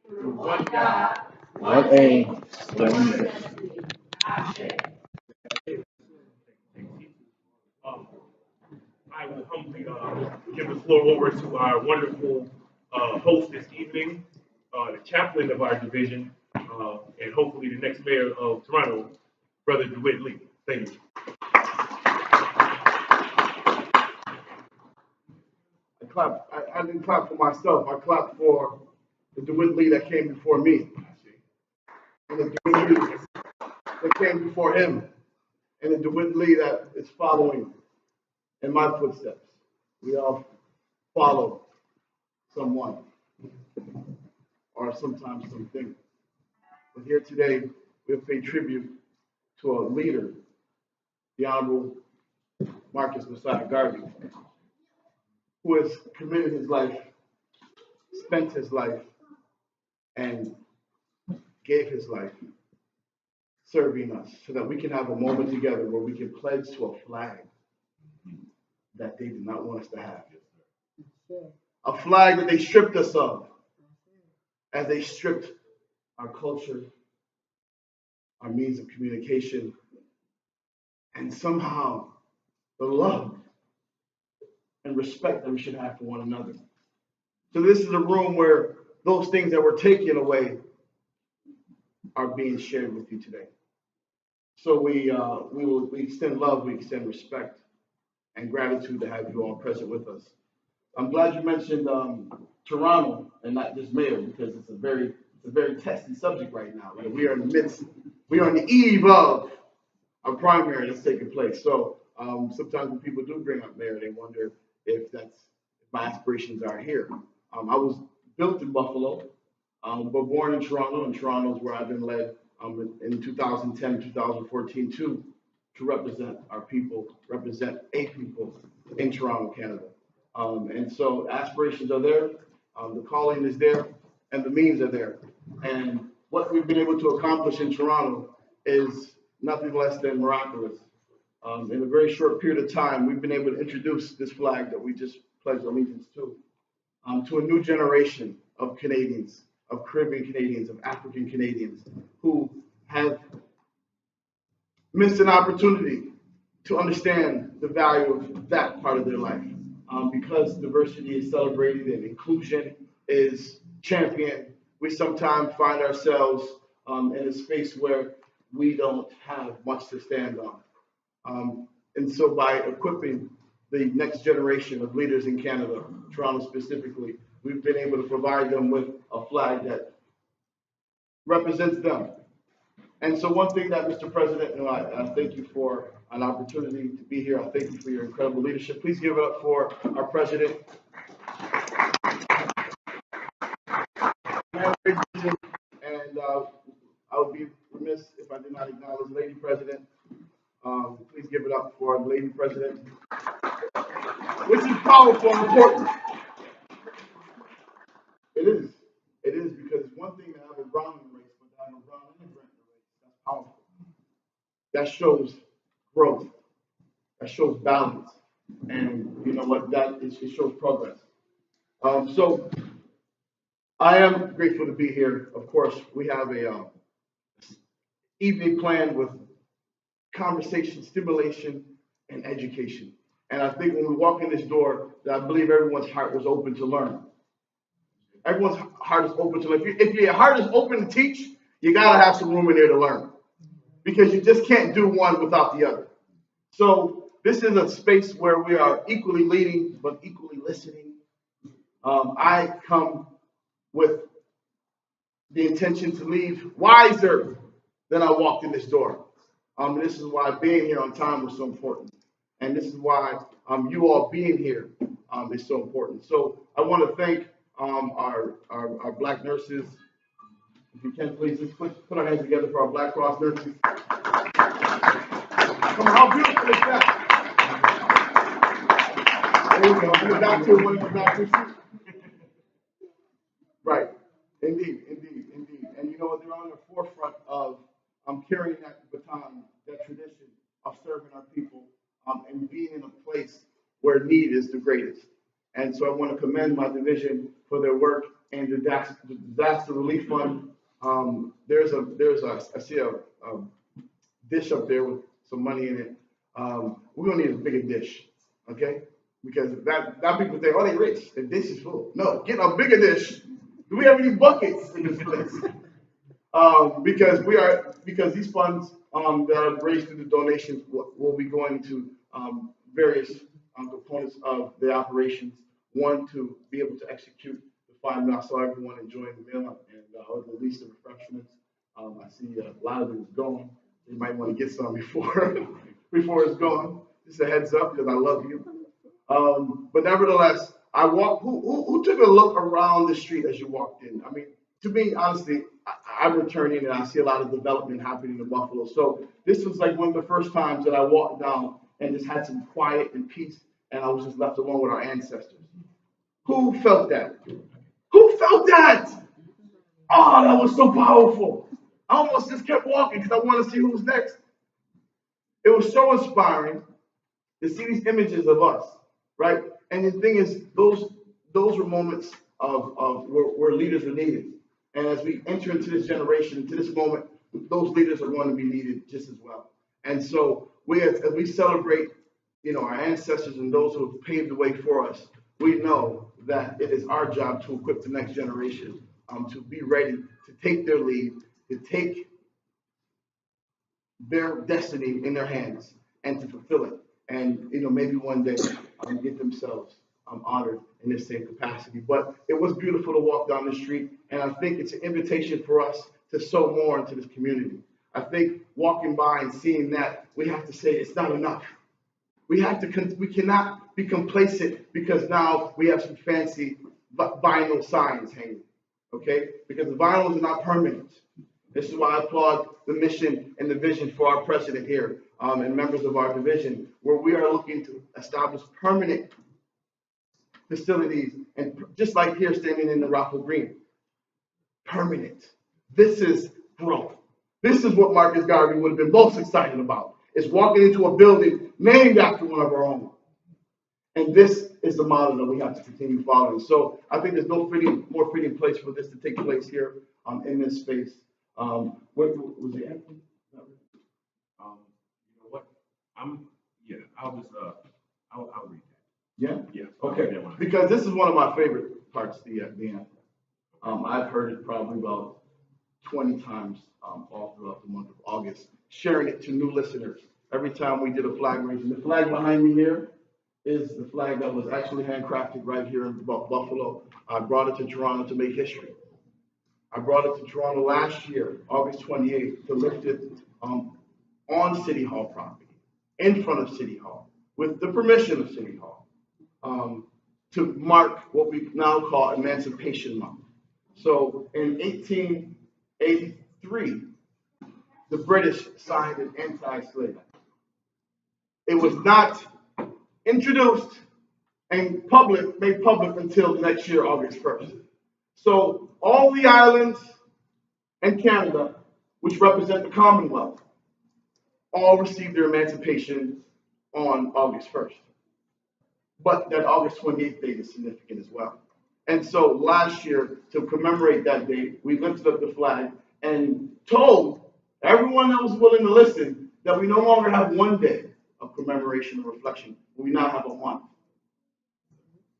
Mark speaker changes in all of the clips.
Speaker 1: One God.
Speaker 2: One aim, one mission.
Speaker 1: Um, I will humbly give the floor over to our wonderful host this evening, the chaplain of our division, and hopefully the next mayor of Toronto, Brother Dewitt Lee. Thank you.
Speaker 3: I didn't clap for myself. I clapped for the Dewitt Lee that came before me, and the Dewitt Lee that came before him, and the Dewitt Lee that is following in my footsteps. We all follow someone or sometimes something. But here today, we have paid tribute to a leader, the Honorable Marcus Messiah Garvey, who has committed his life, spent his life, and gave his life serving us so that we can have a moment together where we can pledge to a flag that they did not want us to have. A flag that they stripped us of, as they stripped our culture, our means of communication, and somehow the love and respect that we should have for one another. So this is a room where those things that were taken away are being shared with you today. So we extend love, we extend respect and gratitude to have you all present with us. I'm glad you mentioned Toronto and not just mayor, because it's a very testy subject right now. Like, we are on the eve of a primary that's taking place. So sometimes when people do bring up mayor, they wonder if my aspirations are here. I was built in Buffalo, but born in Toronto, and Toronto is where I've been led in 2010, 2014 to represent our people, represent a people in Toronto, Canada. And so aspirations are there, the calling is there, and the means are there. And what we've been able to accomplish in Toronto is nothing less than miraculous. In a very short period of time, we've been able to introduce this flag that we just pledged allegiance to a new generation of Canadians, of Caribbean Canadians, of African Canadians, who have missed an opportunity to understand the value of that part of their life. Because diversity is celebrated and inclusion is championed, we sometimes find ourselves in a space where we don't have much to stand on. And so by equipping the next generation of leaders in Canada, Toronto specifically, we've been able to provide them with a flag that represents them. And so one thing that, Mr. President, I thank you for an opportunity to be here. I thank you for your incredible leadership. Please give it up for our president. And I would be remiss if I did not acknowledge Lady President. Please give it up for the Lady President, which is powerful and important. It is because it's one thing to have a brown in the race, but to have a brown immigrant in the race, that's powerful. That shows growth. That shows balance. And you know what? It shows progress. So I am grateful to be here. Of course, we have a evening planned with conversation, stimulation, and education. And I think when we walk in this door, I believe everyone's heart was open to learn. Everyone's heart is open to learn. If your heart is open to teach, you gotta have some room in there to learn, because you just can't do one without the other. So this is a space where we are equally leading, but equally listening. I come with the intention to leave wiser than I walked in this door. And this is why being here on time was so important. And this is why you all being here is so important. So I want to thank our Black nurses. If you can, please just put our hands together for our Black Cross nurses. Come on, how beautiful is that? There we go. And the doctor, one of the doctors. Right. Indeed. And you know what? They're on the forefront of carrying that baton, that tradition of serving our people, and being in a place where need is the greatest. And so I want to commend my division for their work, and the disaster relief fund. I see a dish up there with some money in it. We're gonna need a bigger dish, okay? Because that people think, oh, they rich, the dish is full. No, get a bigger dish. Do we have any buckets in this place? Because these funds that are raised through the donations will be going to various components of the operations. One, to be able to execute the 5 meal. I saw everyone enjoying the meal and at least the refreshments. I see a lot of it is gone. You might want to get some before it's gone. Just a heads up, because I love you. But nevertheless, I walked. Who took a look around the street as you walked in? I mean, to me, honestly, I'm returning and I see a lot of development happening in Buffalo. So this was like one of the first times that I walked down and just had some quiet and peace, and I was just left alone with our ancestors. Who felt that? Who felt that? Oh, that was so powerful. I almost just kept walking because I want to see who's next. It was so inspiring to see these images of us, right? And the thing is, those were moments of where leaders are needed. And as we enter into this generation, into this moment, those leaders are going to be needed just as well. And so as we celebrate, our ancestors and those who have paved the way for us, we know that it is our job to equip the next generation to be ready to take their lead, to take their destiny in their hands and to fulfill it. And, maybe one day get themselves honored in this same capacity. But it was beautiful to walk down the street. And I think it's an invitation for us to sow more into this community. I think walking by and seeing that, we have to say it's not enough. We cannot be complacent because now we have some fancy vinyl signs hanging, okay? Because the vinyls are not permanent. This is why I applaud the mission and the vision for our president here and members of our division, where we are looking to establish permanent facilities, and just like here standing in the Rockville Green, permanent. This is growth. This is what Marcus Garvey would have been most excited about, is walking into a building named after one of our own. And this is the model that we have to continue following. So I think there's no more fitting place for this to take place here in this space. What was it, Anthony?
Speaker 1: You know what? I'll read that.
Speaker 3: Yeah?
Speaker 1: Yeah.
Speaker 3: Okay. Because this is one of my favorite parts, the anthem. I've heard it probably about 20 times all throughout the month of August, sharing it to new listeners. Every time we did a flag raising. The flag behind me here is the flag that was actually handcrafted right here in Buffalo. I brought it to Toronto to make history. I brought it to Toronto last year, August 28th, to lift it on City Hall property, in front of City Hall, with the permission of City Hall, to mark what we now call Emancipation Month. So in 1883, the British signed an anti-slave act. It was not introduced and made public until next year, August 1st. So all the islands and Canada, which represent the Commonwealth, all received their emancipation on August 1st. But that August 28th date is significant as well. And so last year, to commemorate that date, we lifted up the flag and told everyone that was willing to listen that we no longer have one day of commemoration and reflection. We now have a month.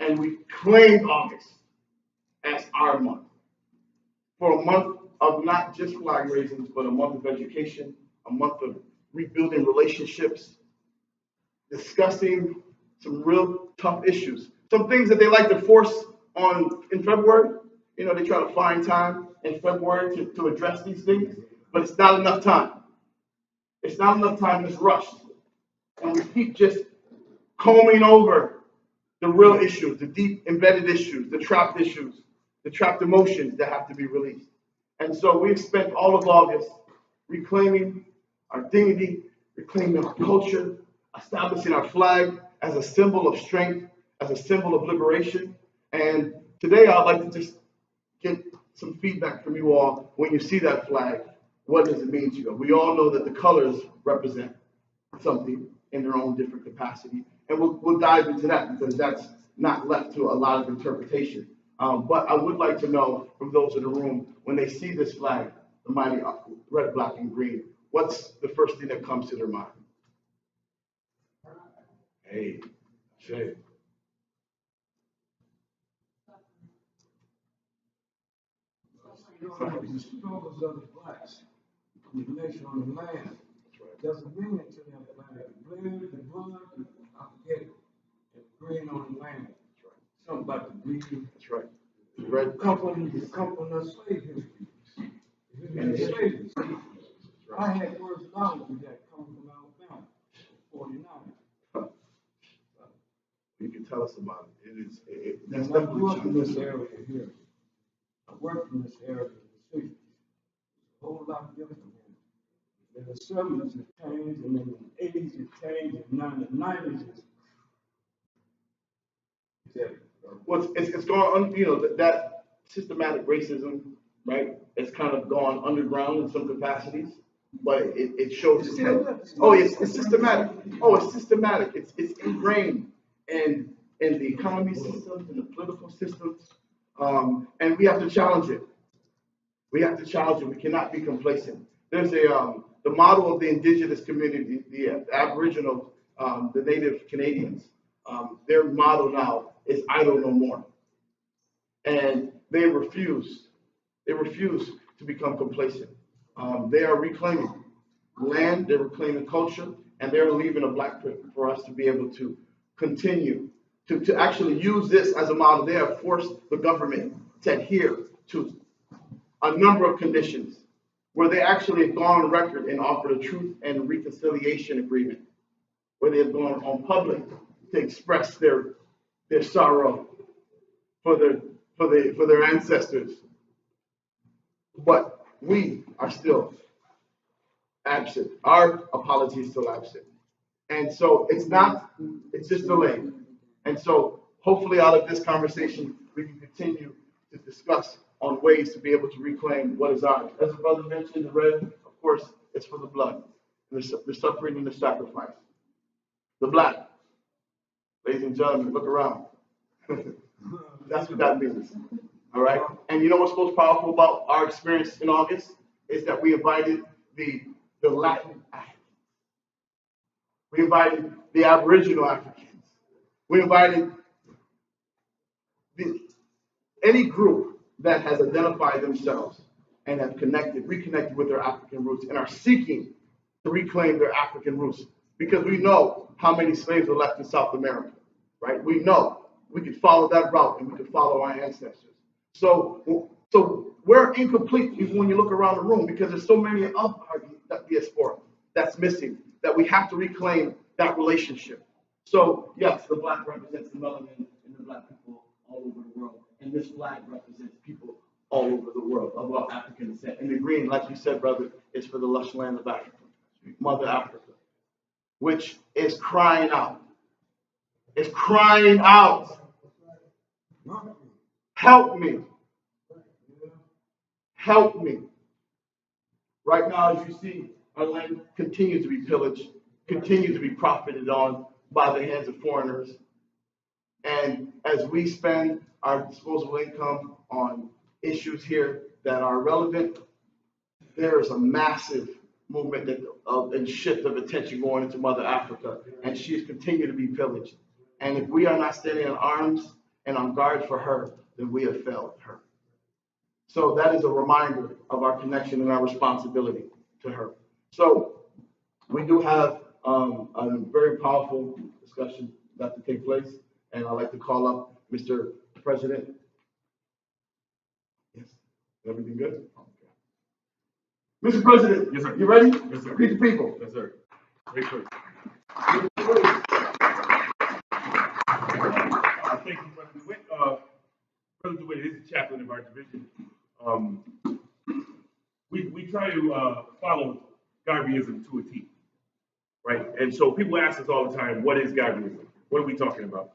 Speaker 3: And we claimed August as our month. For a month of not just flag raisings, but a month of education, a month of rebuilding relationships, discussing some real tough issues. Some things that they like to force on in February. They try to find time in February to address these things, but it's not enough time. It's not enough time, it's rushed. And we keep just combing over the real issues, the deep embedded issues, the trapped emotions that have to be released. And so we've spent all of August reclaiming our dignity, reclaiming our culture, establishing our flag as a symbol of strength, as a symbol of liberation. And today I'd like to just get some feedback from you all. When you see that flag, what does it mean to you? We all know that the colors represent something in their own different capacity. And we'll dive into that because that's not left to a lot of interpretation. But I would like to know from those in the room, when they see this flag, the mighty red, black, and green, what's the first thing that comes to their mind? Hey, Shay.
Speaker 4: The struggles of the blacks, the nation on the land, doesn't mean it to them flag. The blood, I forget it. And green on the land. Something about the green.
Speaker 3: That's right. Red.
Speaker 4: Come from the slave history. And slavery. I had words knowledge of that coming from Alabama, 49.
Speaker 3: You can tell us about it.
Speaker 4: That's I grew up in this area here. I worked in this area in the 60s. A whole lot different. In the 70s it changed, and then in the 80s it changed, and now in the 90s
Speaker 3: well, it's gone on, that systematic racism, right? It's kind of gone underground in some capacities, but it shows its head. Oh, it's systematic. Oh, it's systematic. It's ingrained in the economy systems, in the political systems, and we have to challenge it. We have to challenge it. We cannot be complacent. There's the model of the indigenous community, the Aboriginal, the Native Canadians. Their model now is idle no more. And they refuse to become complacent. They are reclaiming land, they're reclaiming culture, and they're leaving a black print for us to be able to continue to actually use this as a model. They have forced the government to adhere to a number of conditions where they actually have gone on record and offered a truth and reconciliation agreement, where they have gone on public to express their sorrow for their ancestors. But we are still absent. Our apology is still absent. And so it's just delayed. And so hopefully out of this conversation, we can continue to discuss on ways to be able to reclaim what is ours. As the brother mentioned, the red, of course, it's for the blood, the suffering and the sacrifice. The black, ladies and gentlemen, look around. That's what that means. All right. And you know what's most powerful about our experience in August is that we invited the Latin Africans. We invited the Aboriginal Africans. We invited any group that has identified themselves and have reconnected with their African roots and are seeking to reclaim their African roots, because we know how many slaves were left in South America, right? We know we could follow that route and we could follow our ancestors. So we're incomplete even when you look around the room, because there's so many of our diaspora that's missing, that we have to reclaim that relationship. So yes, the black represents the melanin and the black people all over the world. And this flag represents people all over the world of our African descent. And the green, like you said, brother, is for the lush land of Africa, Mother Africa, which is crying out. It's crying out. Help me. Help me. Right now, as you see, our land continues to be pillaged, continues to be profited on by the hands of foreigners. And as we spend our disposable income on issues here that are relevant, there is a massive movement and shift of attention going into Mother Africa, and she has continued to be pillaged. And if we are not standing in arms and on guard for her, then we have failed her. So that is a reminder of our connection and our responsibility to her. So we do have a very powerful discussion that to take place, and I'd like to call up Mr. President. Yes, everything good? Okay. Mr. President,
Speaker 1: Yes, sir.
Speaker 3: You ready?
Speaker 1: Yes, sir.
Speaker 3: Greet the people.
Speaker 1: Yes, sir. Great choice. Thank you, Brother Dewitt. Brother Dewitt is the chaplain of our division. We try to follow Garveyism to a T, right? And so people ask us all the time, what is Garveyism? What are we talking about?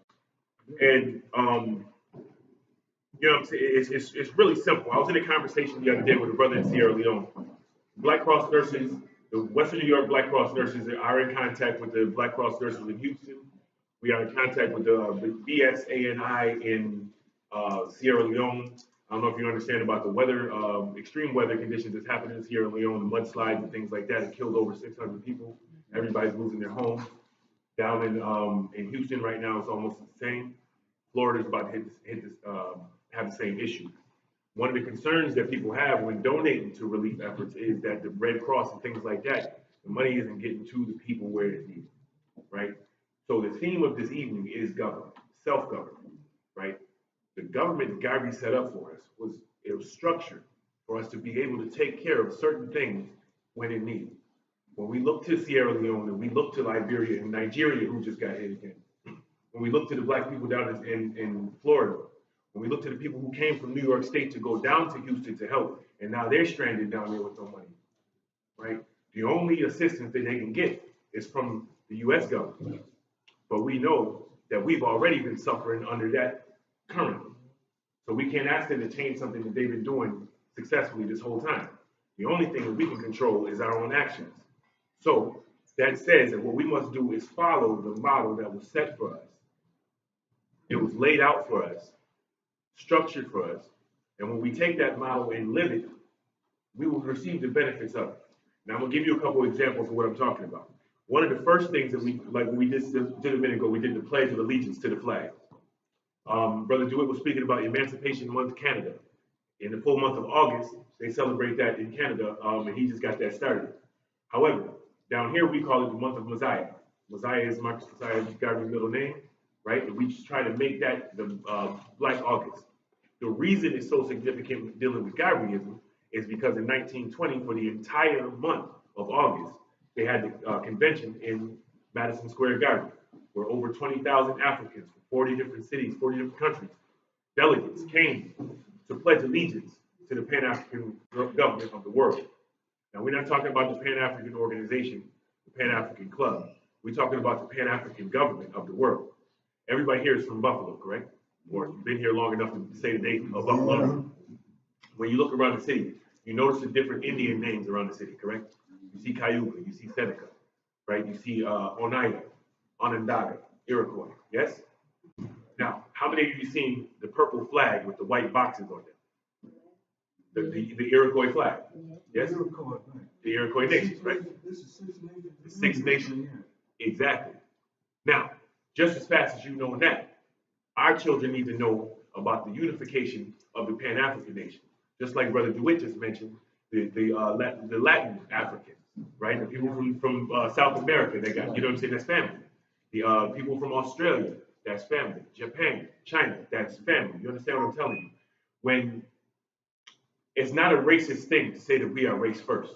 Speaker 1: And you know what I'm saying? It's really simple. I was in a conversation the other day with a brother in Sierra Leone. Black Cross nurses, the Western New York Black Cross nurses are in contact with the Black Cross nurses in Houston. We are in contact with the BSANI in Sierra Leone. I don't know if you understand about the weather, extreme weather conditions that's happening in Sierra Leone, the mudslides and things like that. It killed over 600 people. Everybody's losing their homes. Down in Houston right now, it's almost the same. Florida's about to have the same issue. One of the concerns that people have when donating to relief efforts is that the Red Cross and things like that, the money isn't getting to the people where it's needed, right? So the theme of this evening is government, self-government, right? The government that Garvey set up for us was structured for us to be able to take care of certain things when in need. When we look to Sierra Leone and we look to Liberia and Nigeria, who just got hit again, when we look to the black people down in Florida, when we look to the people who came from New York State to go down to Houston to help, and now they're stranded down there with no money, right? The only assistance that they can get is from the U.S. government. But we know that we've already been suffering under that currently. So we can't ask them to change something that they've been doing successfully this whole time. The only thing that we can control is our own actions. So that says that what we must do is follow the model that was set for us. It was laid out for us, structured for us. And when we take that model and live it, we will receive the benefits of it. Now, I'm going to give you a couple of examples of what I'm talking about. One of the first things that we did a minute ago, we did the Pledge of Allegiance to the flag. Brother Dewitt was speaking about Emancipation Month, Canada. In the full month of August, they celebrate that in Canada, and he just got that started. However, down here, we call it the month of Messiah. Messiah is Marcus Messiah Garvey's middle name, right? And we just try to make that the Black August. The reason it's so significant dealing with Garveyism is because in 1920, for the entire month of August, they had the convention in Madison Square Garden, where over 20,000 Africans from 40 different cities, 40 different countries, delegates came to pledge allegiance to the Pan-African government of the world. Now, we're not talking about the Pan-African organization, the Pan-African Club. We're talking about the Pan-African government of the world. Everybody here is from Buffalo, correct? Or you've been here long enough to say the name of Buffalo. When you look around the city, you notice the different Indian names around the city, correct? You see Cayuga, you see Seneca, right? You see Oneida, Onondaga, Iroquois, yes? Now, how many of you seen the purple flag with the white boxes on it? The Iroquois flag, yes? The Iroquois nations, right? The Six Nations, exactly. Now, just as fast as you know that, our children need to know about the unification of the Pan-African nation. Just like Brother Dewitt just mentioned, the Latin Africans, right? The people from South America, they got, you know what I'm saying, that's family. The people from Australia, that's family. Japan, China, that's family. You understand what I'm telling you? When it's not a racist thing to say that we are race first,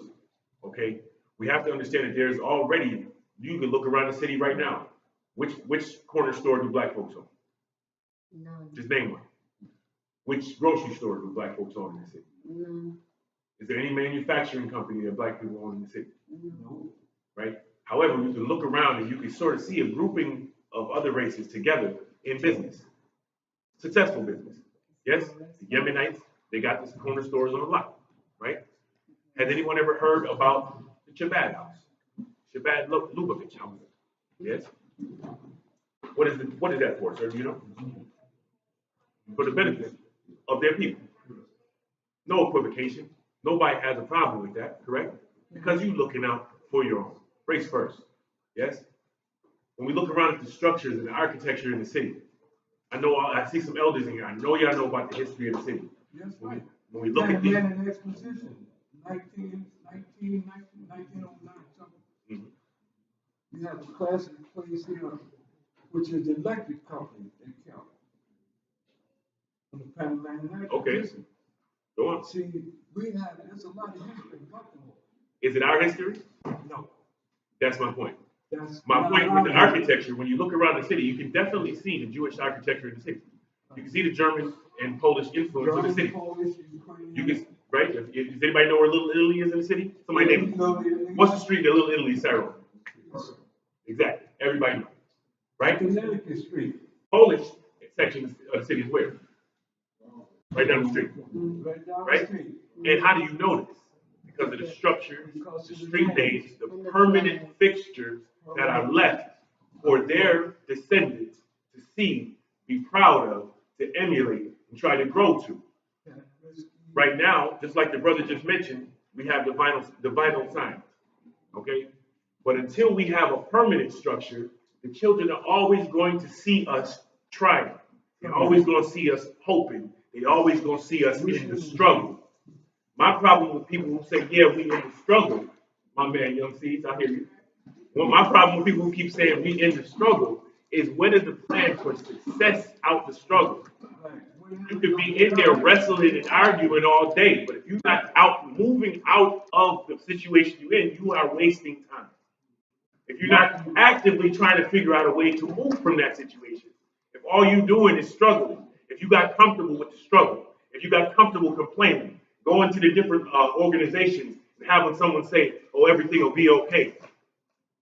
Speaker 1: okay? We have to understand that there's already, you can look around the city right now. Which corner store do black folks own?
Speaker 5: None.
Speaker 1: Just name one. Which grocery store do black folks own in the city?
Speaker 5: None.
Speaker 1: Is there any manufacturing company that black people own in the city?
Speaker 5: No.
Speaker 1: Right? However, you can look around and you can sort of see a grouping of other races together in business. Successful business. Yes? The Yemenites, they got these corner stores on the lot, right? Has anyone ever heard about the Chabad house? Chabad Lubavitch house. Yes? What is that for, sir? Do you know? For the benefit of their people. No equivocation. Nobody has a problem with that, correct? Because you're looking out for your own. Race first. Yes? When we look around at the structures and the architecture in the city, I see some elders in here. I know y'all know about the history of the city.
Speaker 4: Yes, right.
Speaker 1: When we look at
Speaker 4: the
Speaker 1: these.
Speaker 4: an exposition, 1909, something.
Speaker 1: Mm-hmm.
Speaker 4: We have a classic place here, which is the electric company in Cal. On the Pan Atlantic.
Speaker 1: Okay. Go on.
Speaker 4: See, there's a lot of history in Buffalo.
Speaker 1: Is it our history?
Speaker 4: No.
Speaker 1: That's my point.
Speaker 4: That's
Speaker 1: My point with the architecture, when you look around the city, you can definitely see the Jewish architecture in the city. You can see the German and Polish influence in the city. You can, right? Does anybody know where Little Italy is in the city? Somebody name it. What's the street that Little Italy is on? Exactly. Everybody knows. Right?
Speaker 4: Connecticut Street.
Speaker 1: Polish section of the city is where? Right down the street.
Speaker 4: Right down
Speaker 1: Right?
Speaker 4: the street.
Speaker 1: And how do you know this? Because of the structure, the street names, the permanent fixtures that are left for their descendants to see, be proud of, to emulate, and try to grow to. Right now, just like the brother just mentioned, we have the vital signs, okay? But until we have a permanent structure, the children are always going to see us trying. They're always going to see us hoping. They're always going to see us in the struggle. My problem with people who say, yeah, we in the struggle, my man, Young Seeds, I hear you. Well, my problem with people who keep saying we in the struggle is what is the plan for success out the struggle? You could be in there wrestling and arguing all day, but if you're not moving out of the situation you're in, you are wasting time. If you're not actively trying to figure out a way to move from that situation, if all you're doing is struggling, if you got comfortable with the struggle, if you got comfortable complaining, going to the different organizations and having someone say, oh, everything will be okay.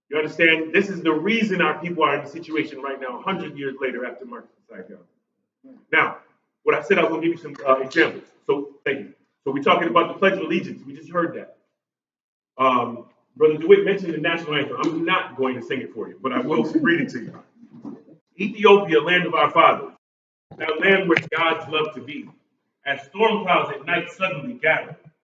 Speaker 1: You understand? This is the reason our people are in the situation right now, 100 years later after Martin Luther King. Now, what I said, I was going to give you some examples. So, thank you. So, we're talking about the Pledge of Allegiance. We just heard that. Brother Dewitt mentioned the national anthem. I'm not going to sing it for you, but I will read it to you. Ethiopia, land of our fathers, that land where gods love to be, as storm clouds at night suddenly gather,